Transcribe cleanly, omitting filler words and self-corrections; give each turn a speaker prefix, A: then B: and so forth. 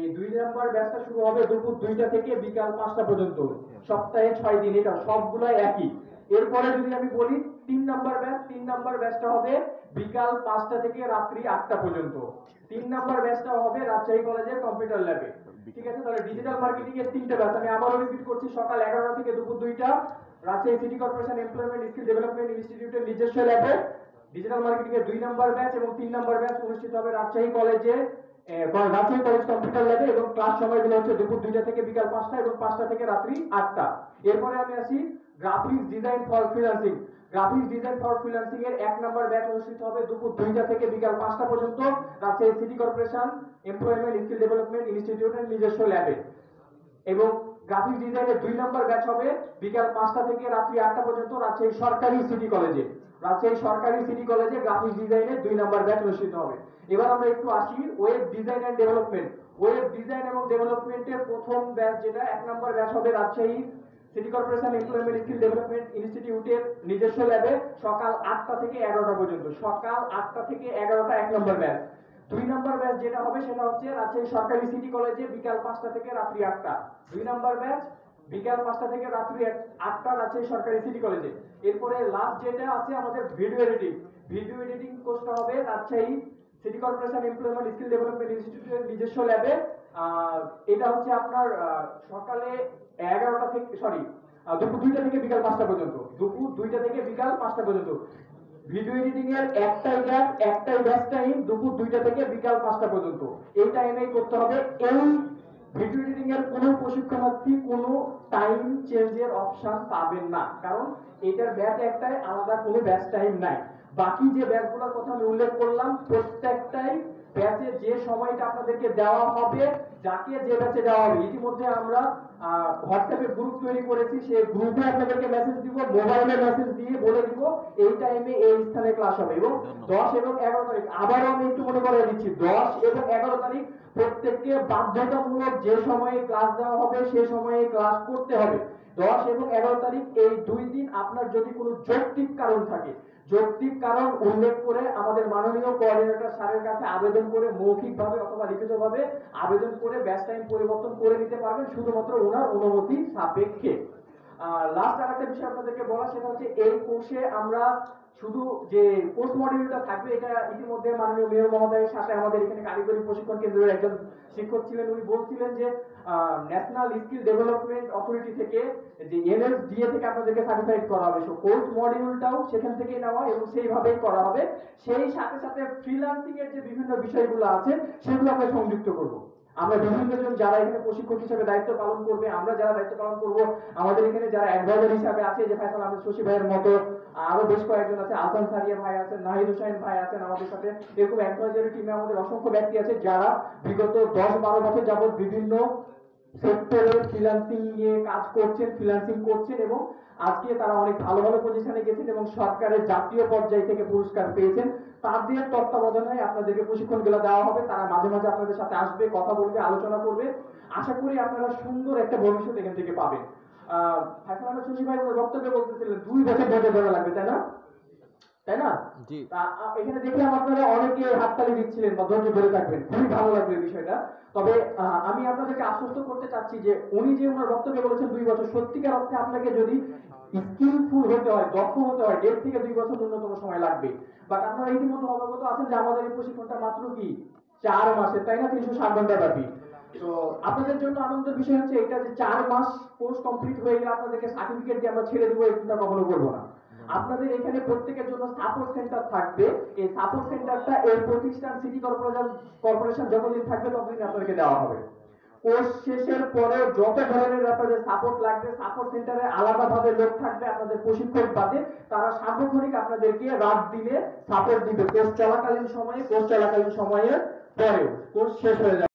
A: এই 2 নাম্বার ব্যাচটা শুরু হবে দুপুর 2টা থেকে বিকাল 5টা পর্যন্ত, সপ্তাহে 6 দিন, এটা সবগুলাই একই। এরপরে যদি আমি বলি 3 নাম্বার ব্যাচ, 3 নাম্বার ব্যাচটা হবে বিকাল 5টা থেকে রাত্রি 8টা পর্যন্ত। 3 নাম্বার ব্যাচটা হবে রাজশাহী কলেজের কম্পিউটার ল্যাবে। ঠিক আছে, তাহলে ডিজিটাল মার্কেটিং এর 3টা ব্যাচ আমি আবারও রিপিট করছি। সকাল 11টা থেকে দুপুর 2টা Rajshahi city corporation employment skill development ইনস্টিটিউটের নিজস্ব ল্যাবে ডিজিটাল মার্কেটিং এর 2 নাম্বার ব্যাচ এবং 3 নাম্বার ব্যাচ অনুষ্ঠিত হবে রাজশাহী কলেজে, রাজশাহী কলেজ কম্পিউটার ল্যাবে, এবং ক্লাস সময়গুলো হচ্ছে দুপুর 2টা থেকে বিকাল 5টা এবং 5টা থেকে রাত্রি 8টা। এরপরে আমি আসি graphics design for freelancing. Graphics design for freelancing এর 1 নাম্বার ব্যাচ অনুষ্ঠিত হবে দুপুর 2টা থেকে বিকাল 5টা পর্যন্ত Rajshahi city corporation employment skill development ইনস্টিটিউটের নিজস্ব ল্যাবে। এবং গ্রাফিক্স ডিজাইনের 2 নাম্বার ব্যাচ হবে বিকাল 5টা থেকে রাত্রি 8টা পর্যন্ত রাজশাহী সরকারি সিটি কলেজে। রাজশাহী সরকারি সিটি কলেজে গ্রাফিক্স ডিজাইনের 2 নাম্বার ব্যাচ অনুষ্ঠিত হবে। এবার আমরা একটু আসি web design and development. Web design এবং ডেভেলপমেন্টের প্রথম ব্যাচ, যেটা 1 নাম্বার ব্যাচ হবে Rajshahi city corporation employment skill development ইনস্টিটিউটের নিজস্ব ল্যাবে সকাল 8টা থেকে 11টা পর্যন্ত। সকাল 8টা থেকে 11টা 1 নাম্বার ব্যাচ। 2 নাম্বার ব্যাচ যেটা হবে সেটা হচ্ছে রাজশাহী সরকারি সিটি কলেজে বিকাল 5টা থেকে রাত্রি 8টা। 2 নাম্বার ব্যাচ বিকাল 5টা থেকে রাত্রি 8টা রাজশাহী সরকারি সিটি কলেজে। এরপরে লাস্ট যেটা আছে আমাদের ভিডিও এডিটিং। ভিডিও এডিটিং কোর্সটা হবে Rajshahi city corporation employment skill development ইনস্টিটিউটের নিজস্ব ল্যাবে। এটা হচ্ছে আপনার সকালে 11টা থেকে দুপুর 2টা থেকে বিকাল 5টা পর্যন্ত। দুপুর 2টা থেকে বিকাল 5টা পর্যন্ত ভিডিও এডিটিং এর একটাই ব্যাচ টাইম দুপুর 2টা থেকে বিকাল 5টা পর্যন্ত। এই টাইমেই করতে হবে। এই ভিডিও এডিটিং এর কোনো প্রশিক্ষণার্থী কোনো টাইম চেঞ্জের অপশন পাবেন না, কারণ এটার ব্যাচ একটাই, আলাদা কোনো ব্যাচ টাইম নাই। বাকি যে ব্যাচগুলোর কথা আমি উল্লেখ করলাম প্রত্যেকটাই ব্যাচে যে সময়টা আপনাদেরকে দেওয়া হবে, যাকে যে ব্যাচে দেওয়া হবে, ইতিমধ্যে আমরা হোয়াটসঅ্যাপে গ্রুপ তৈরি করেছি, সেই গ্রুপে আপনাদেরকে মেসেজ দিব, মোবাইলে মেসেজ দিয়ে বলে দিব এই টাইমে এই স্থানে ক্লাস হবে। এবং 10 এবং 11 তারিখ আবারও আমি একটু মনে করিয়ে দিচ্ছি, 10 এবং 11 তারিখ প্রত্যেককে বাধ্যতামূলক যে সময়ে ক্লাস দেওয়া হবে সে সময়ে ক্লাস করতে হবে। 10 এবং 11 তারিখ এই 2 দিন আপনার যদি কোনো যৌক্তিক কারণ থাকে, যৌক্তিক কারণ উল্লেখ করে আমাদের মাননীয় কোঅর্ডিনেটর স্যারের কাছে আবেদন করে মৌখিকভাবে অথবা লিখিতভাবে আবেদন করে ব্যাচ টাইম পরিবর্তন করে নিতে পারবেন, শুধুমাত্র ওনার অনুমতি সাপেক্ষে। লাস্ট আরেকটা বিষয় আপনাদেরকে বলা, সেটা হচ্ছে এই কোর্সে আমরা শুধু যে কোর্স মডিউলটা থাকবে, এটা ইতিমধ্যে মাননীয় মেয়র মহোদয়ের সাথে আমাদের এখানে কারিগরি প্রশিক্ষণ কেন্দ্রের একজন শিক্ষক ছিলেন, উনি বলছিলেন যে ন্যাশনাল স্কিল ডেভেলপমেন্ট অথরিটি থেকে যে এনএসডিএ থেকে আপনাদেরকে সার্টিফাইড করা হবে, সো কোর্স মডিউলটাও সেখান থেকে নেওয়া এবং সেইভাবেই করা হবে। সেই সাথে সাথে ফ্রিল্যান্সিং এর যে বিভিন্ন বিষয়গুলো আছে সেগুলো আমরা সংযুক্ত করব। আমরা বিভিন্ন জন যারা এখানে প্রশিক্ষক হিসেবে দায়িত্ব পালন করবে, আমরা যারা দায়িত্ব পালন করব, আমাদের এখানে যারা অ্যাডভাইজার হিসেবে আছে, যে ফয়সাল আহমেদ শশী ভাইয়ের মতো আরো বেশ কয়েকজন আছে, আলসান সারিয়া ভাই আছেন, নাহিদ হোসেন ভাই আছেন আমাদের সাথে, এরকম অ্যাডভাইজারি টিমে আমাদের অসংখ্য ব্যক্তি আছে যারা বিগত 10-12 বছর যাবত বিভিন্ন সেক্টরে ফ্রিল্যান্সিং নিয়ে কাজ করছেন, ফ্রিল্যান্সিং করছেন, এবং আজকে তারা অনেক ভালো ভালো পজিশনে গেছেন এবং সরকারের জাতীয় পর্যায় থেকে পুরস্কার পেয়েছেন। তাদের তত্ত্বাবধানে আপনাদেরকে প্রশিক্ষণগুলো দেওয়া হবে। তারা মাঝে মাঝে আপনাদের সাথে আসবে, কথা বলবে, আলোচনা করবে। আশা করি আপনারা সুন্দর একটা ভবিষ্যৎ এখান থেকে পাবেন। ফয়সাল আহমেদ শশী ভাই বক্তব্যে বলতেছিলেন 2 বছর ধৈর্য ধরা লাগবে, তাই না? এখানে দেখলাম আপনারা অনেকে হাততালি দিচ্ছিলেন বা ধৈর্য ধরে থাকবেন, খুবই ভালো লাগবে বিষয়টা। তবে আমি আপনাদেরকে আশ্বস্ত করতে চাচ্ছি যে উনি যে ওনার বক্তব্যে বলেছেন 2 বছর, সত্যিকার অর্থে আপনাকে যদি স্কিলফুল হতে হয়, দক্ষ হতে হয়, 1.5 থেকে 2 বছর ন্যূনতম সময় লাগবে। বাট আপনারা ইতিমধ্যে অবগত আছেন যে আমাদের এই প্রশিক্ষণটা মাত্র কি 4 মাসের, তাই না? 360 ঘন্টা ব্যাপী। তো আপনাদের জন্য আনন্দের বিষয় হচ্ছে এটা যে 4 মাস কোর্স কমপ্লিট হয়ে গেলে আপনাদেরকে সার্টিফিকেট দিয়ে আমরা ছেড়ে দেবো, এটা কখনো করবো না। আপনাদের এখানে প্রত্যেকের জন্য সাপোর্ট সেন্টার থাকবে। এই সাপোর্ট সেন্টারটা এই প্রতিষ্ঠান সিটি কর্পোরেশন যতদিন থাকবে ততদিন আপনাদেরকে দেওয়া হবে। কোর্স শেষের পরে যত ধরনের আপনাদের সাপোর্ট লাগবে, সাপোর্ট সেন্টারে আলাদাভাবে লোক থাকবে আপনাদের প্রশিক্ষক বাদে, তারা সার্বক্ষণিক আপনাদেরকে রাত দিনে সাপোর্ট দিবে, কোর্স চলাকালীন সময়ে, কোর্স চলাকালীন সময়ে, পরেও কোর্স শেষ হয়ে যাবে।